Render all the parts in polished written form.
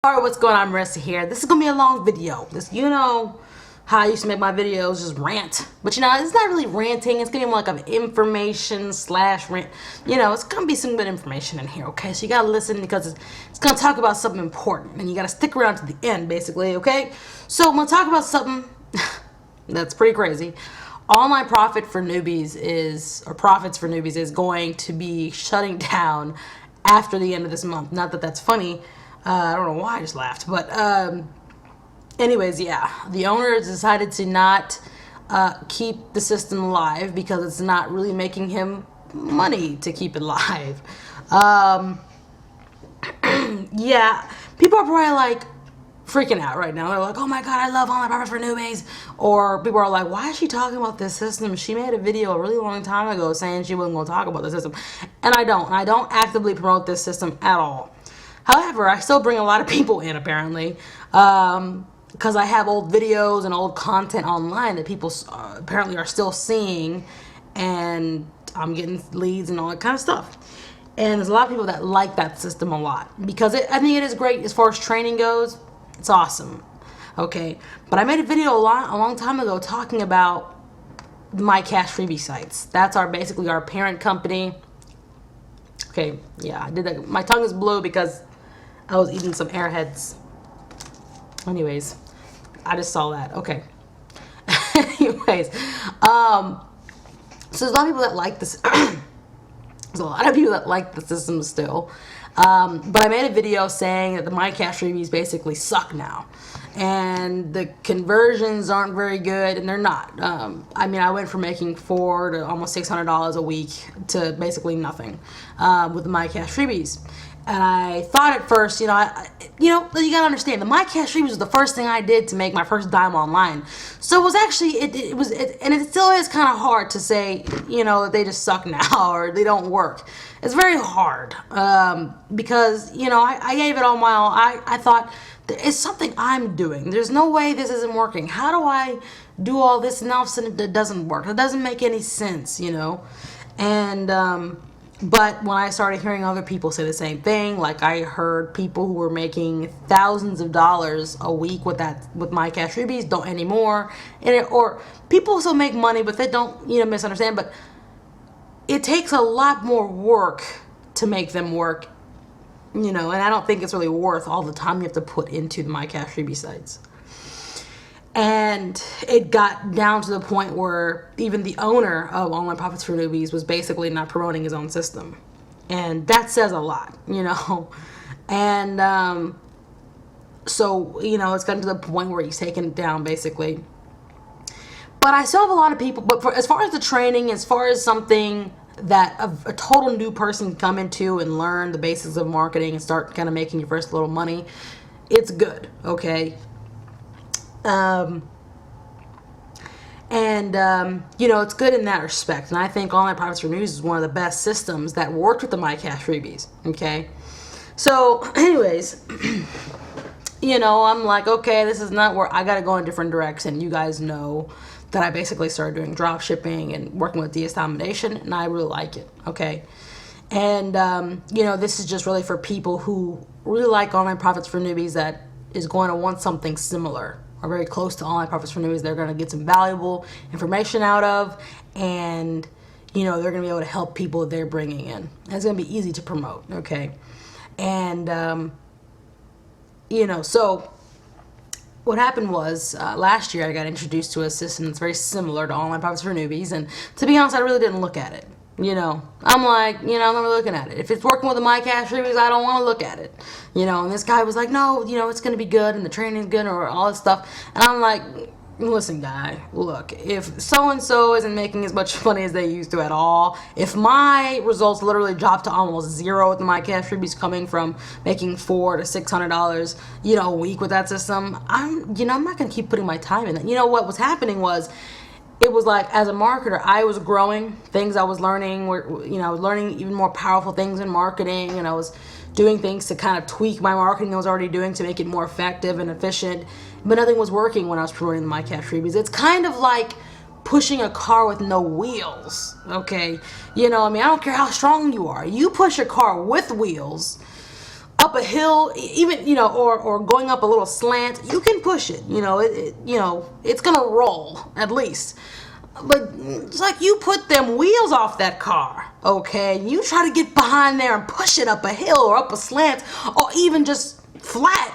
Alright, what's going on? Marissa here. This is gonna be a long video. You know how I used to make my videos, just rant. But you know, it's not really ranting. It's gonna be more like an information slash rant. You know, it's gonna be some good information in here, okay? So you gotta listen because it's gonna talk about something important. And you gotta stick around to the end, basically, okay? So I'm gonna talk about something that's pretty crazy. Online profits for newbies is going to be shutting down after the end of this month. Not that that's funny. I don't know why I just laughed, but anyways, yeah, the owners decided to not keep the system alive because it's not really making him money to keep it live. Yeah, people are probably like freaking out right now. They're like, oh my god, I love online profit for newbies. Or people are like, why is she talking about this system? She made a video a really long time ago saying she wasn't going to talk about the system. And I don't actively promote this system at all. However, I still bring a lot of people in, apparently, because I have old videos and old content online that people apparently are still seeing, and I'm getting leads and all that kind of stuff. And there's a lot of people that like that system a lot because I think it is great as far as training goes. It's awesome, okay? But I made a video a long time ago talking about my cash freebie sites. That's basically our parent company. Okay, yeah, I did that. My tongue is blue because I was eating some Airheads. Anyways, I just saw that. Okay. Anyways, so there's a lot of people that like this. There's a lot of people that like the system still. But I made a video saying that the My Cash freebies basically suck now. And the conversions aren't very good, and they're not. I mean, I went from making $400 to almost $600 a week to basically nothing with the My Cash freebies. And I thought at first, you gotta understand, the My Cash freebies was the first thing I did to make my first dime online. So it was actually, and it still is kind of hard to say, they just suck now or they don't work. It's very hard because, I gave it all my all. I thought, it's something I'm doing. There's no way this isn't working. How do I do all this and all of a sudden it doesn't work? It doesn't make any sense, And, but when I started hearing other people say the same thing, like I heard people who were making thousands of dollars a week with My Cash freebies don't anymore, or people still make money, but they don't, misunderstand. But it takes a lot more work to make them work, and I don't think it's really worth all the time you have to put into the My Cash freebie sites. And it got down to the point where even the owner of Online Profits for Newbies was basically not promoting his own system. And that says a lot, And so, it's gotten to the point where he's taken it down, basically. But I still have a lot of people. But as far as the training, as far as something that a total new person can come into and learn the basics of marketing and start kind of making your first little money, it's good, okay? It's good in that respect. And I think Online Profits for Newbies is one of the best systems that worked with the My Cash freebies. Okay. So anyways, I'm like, okay, this is not where I got to go in a different direction. You guys know that I basically started doing drop shipping and working with DS Domination, and I really like it. Okay. And, this is just really for people who really like Online Profits for Newbies that is going to want something similar or very close to Online Profits for Newbies. They're going to get some valuable information out of, and they're going to be able to help people they're bringing in. And it's going to be easy to promote, okay? And so what happened was last year I got introduced to a system that's very similar to Online Profits for Newbies, and to be honest, I really didn't look at it. I'm like, I'm not really looking at it. If it's working with the My Cash freebies, I don't want to look at it. And this guy was like, no, it's going to be good and the training's good or all this stuff. And I'm like, listen, guy, look, if so-and-so isn't making as much money as they used to at all, if my results literally dropped to almost zero with the My Cash freebies coming from making $400 to $600, a week with that system, I'm not going to keep putting my time in it. What was happening was, it was like, as a marketer, I was growing. Things I was learning were, I was learning even more powerful things in marketing, and I was doing things to kind of tweak my marketing I was already doing to make it more effective and efficient. But nothing was working when I was promoting the My Cash freebies. It's kind of like pushing a car with no wheels, okay? I don't care how strong you are. You push a car with wheels, up a hill, even, you know, or going up a little slant, you can push it. You know, it's gonna roll at least. But it's like you put them wheels off that car, okay? You try to get behind there and push it up a hill or up a slant or even just flat.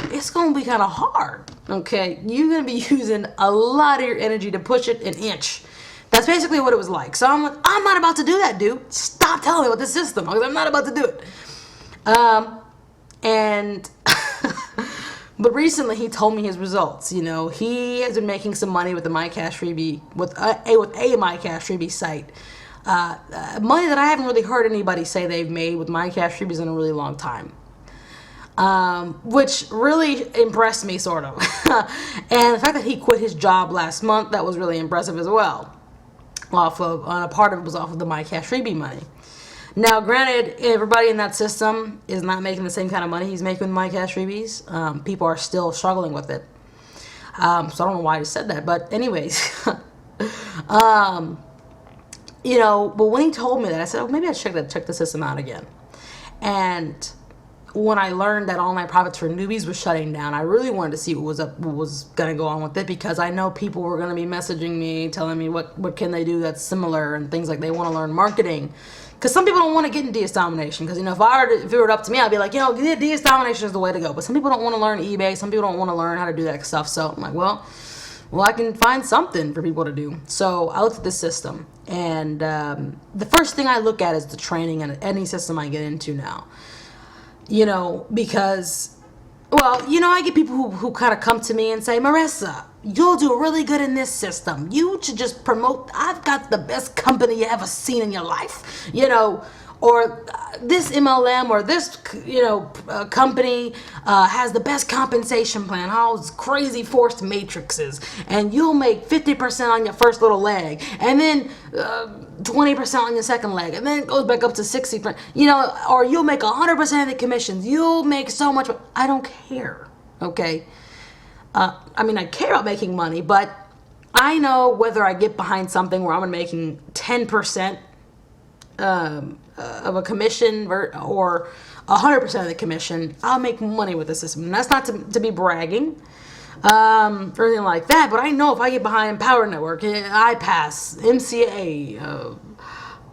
It's gonna be kind of hard, okay? You're gonna be using a lot of your energy to push it an inch. That's basically what it was like. So I'm like, I'm not about to do that, dude. Stop telling me about this system, because I'm not about to do it. And but recently he told me his results. You know, he has been making some money with the MyCash freebie, with a MyCash freebie site. Money that I haven't really heard anybody say they've made with MyCash freebies in a really long time. Which really impressed me, sort of. And the fact that he quit his job last month, that was really impressive as well. A part of it was off of the MyCash freebie money. Now, granted, everybody in that system is not making the same kind of money he's making with MyCash freebies. People are still struggling with it. So I don't know why I just said that, but anyways. You know, but when he told me that, I said, oh, maybe I should check the system out again. And when I learned that Online Profits for Newbies was shutting down, I really wanted to see what was going to go on with it, because I know people were going to be messaging me, telling me what can they do that's similar and things like they want to learn marketing. Because some people don't want to get in DS domination. Because, you know, if it were up to me, I'd be like, you know, DS domination is the way to go. But some people don't want to learn eBay. Some people don't want to learn how to do that stuff. So I'm like, well, I can find something for people to do. So I looked at this system. And the first thing I look at is the training in any system I get into now. You know, because, well, you know, I get people who kind of come to me and say, Marissa, you'll do really good in this system. You should just promote, I've got the best company you ever seen in your life, you know, or this MLM or this, you know, company has the best compensation plan, all these crazy forced matrices, and you'll make 50% on your first little leg, and then 20% on your second leg, and then it goes back up to 60%, you know, or you'll make 100% of the commissions. You'll make so much. I don't care, okay? I mean, I care about making money, but I know whether I get behind something where I'm making 10% of a commission or 100% of the commission, I'll make money with the system. And that's not to be bragging or anything like that, but I know if I get behind Power Network, iPass, MCA,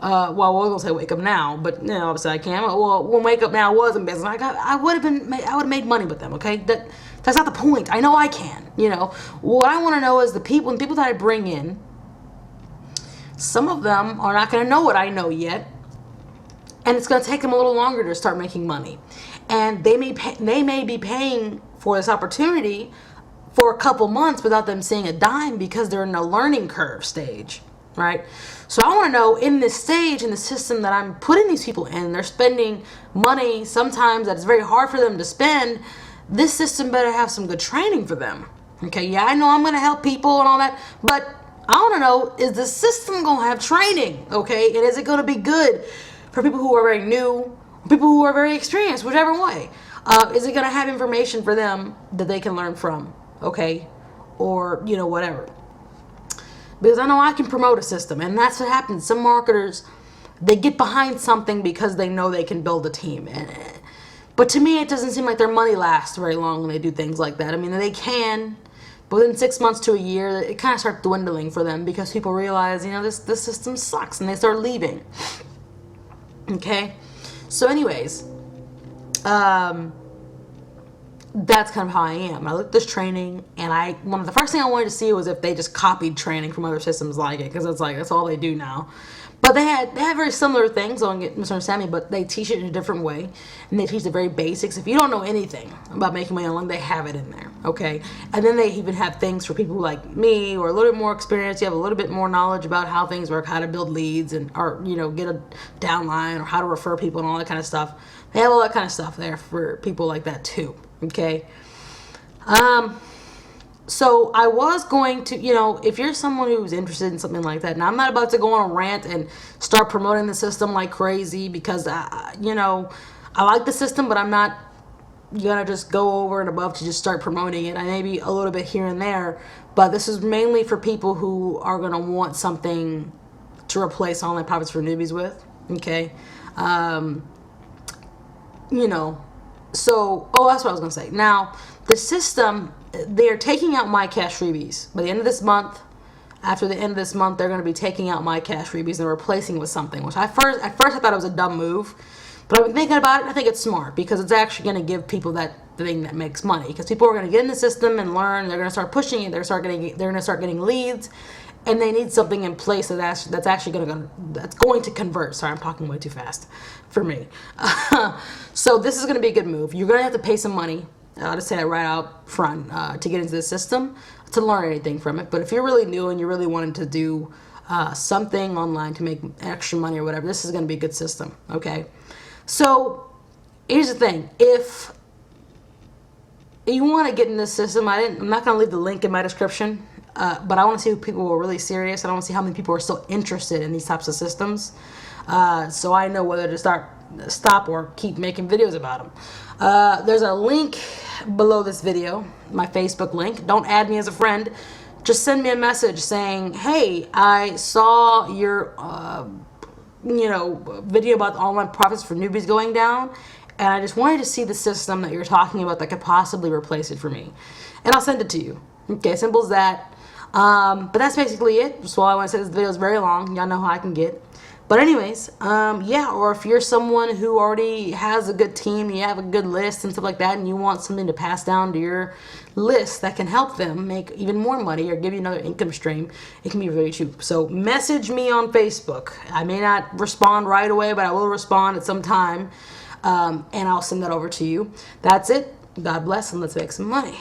well, we're gonna say Wake Up Now, but you know, obviously I can't. Well, when Wake Up Now was in business, I would have made money with them. Okay, that's not the point. I know I can. You know, what I want to know is the people that I bring in. Some of them are not going to know what I know yet, and it's going to take them a little longer to start making money. And they may be paying for this opportunity for a couple months without them seeing a dime, because they're in a learning curve stage, right? So I want to know, in this stage, in the system that I'm putting these people in, they're spending money sometimes that it's very hard for them to spend. This system better have some good training for them. Okay, yeah, I know I'm going to help people and all that, but I want to know, is the system going to have training, okay? And is it going to be good for people who are very new, people who are very experienced, whichever way? Is it going to have information for them that they can learn from, okay? Or, you know, whatever. Because I know I can promote a system, and that's what happens. Some marketers, they get behind something because they know they can build a team. But to me, it doesn't seem like their money lasts very long when they do things like that. I mean, they can, but within 6 months to a year, it kind of starts dwindling for them, because people realize, you know, this system sucks, and they start leaving. Okay? So anyways, that's kind of how I am. I looked at this training, and one of the first thing I wanted to see was if they just copied training from other systems like it, because it's like, that's all they do now. But they have very similar things, don't get misunderstand me, but they teach it in a different way, and they teach the very basics. If you don't know anything about making money online, they have it in there, okay? And then they even have things for people like me, or a little bit more experience. You have a little bit more knowledge about how things work, how to build leads, or you know, get a downline, or how to refer people and all that kind of stuff. They have all that kind of stuff there for people like that too, okay? So I was going to, you know, if you're someone who's interested in something like that, now I'm not about to go on a rant and start promoting the system like crazy, because, you know, I like the system, but I'm not going to just go over and above to just start promoting it. I may be a little bit here and there, but this is mainly for people who are going to want something to replace Online Profits for Newbies with, okay? You know, So, oh, that's what I was going to say. Now, the system, they're taking out my cash freebies. By the end of this month, after the end of this month, they're going to be taking out my cash freebies and replacing it with something, which at first I thought it was a dumb move. But I've been thinking about it, and I think it's smart because it's actually going to give people that thing that makes money. Because people are going to get in the system and learn. They're going to start pushing it. They're going to start getting leads, and they need something in place that's actually going to convert. Sorry, I'm talking way too fast for me. So this is going to be a good move. You're going to have to pay some money. I'll just say that right out front to get into the system to learn anything from it. But if you're really new and you're really wanting to do something online to make extra money or whatever, this is going to be a good system. Okay. So here's the thing: if you want to get in this system, I'm not going to leave the link in my description, but I want to see if people are really serious. I want to see how many people are still interested in these types of systems, so I know whether to stop or keep making videos about them. There's a link below this video, my Facebook link. Don't add me as a friend. Just send me a message saying, "Hey, I saw your video about online profits for newbies going down, and I just wanted to see the system that you're talking about that could possibly replace it for me," and I'll send it to you. Okay, simple as that. But that's basically it. That's all I want to say. This video is very long. Y'all know how I can get. But anyways, yeah, or if you're someone who already has a good team, you have a good list and stuff like that, and you want something to pass down to your list that can help them make even more money or give you another income stream, it can be really cheap. So message me on Facebook. I may not respond right away, but I will respond at some time, and I'll send that over to you. That's it. God bless, and let's make some money.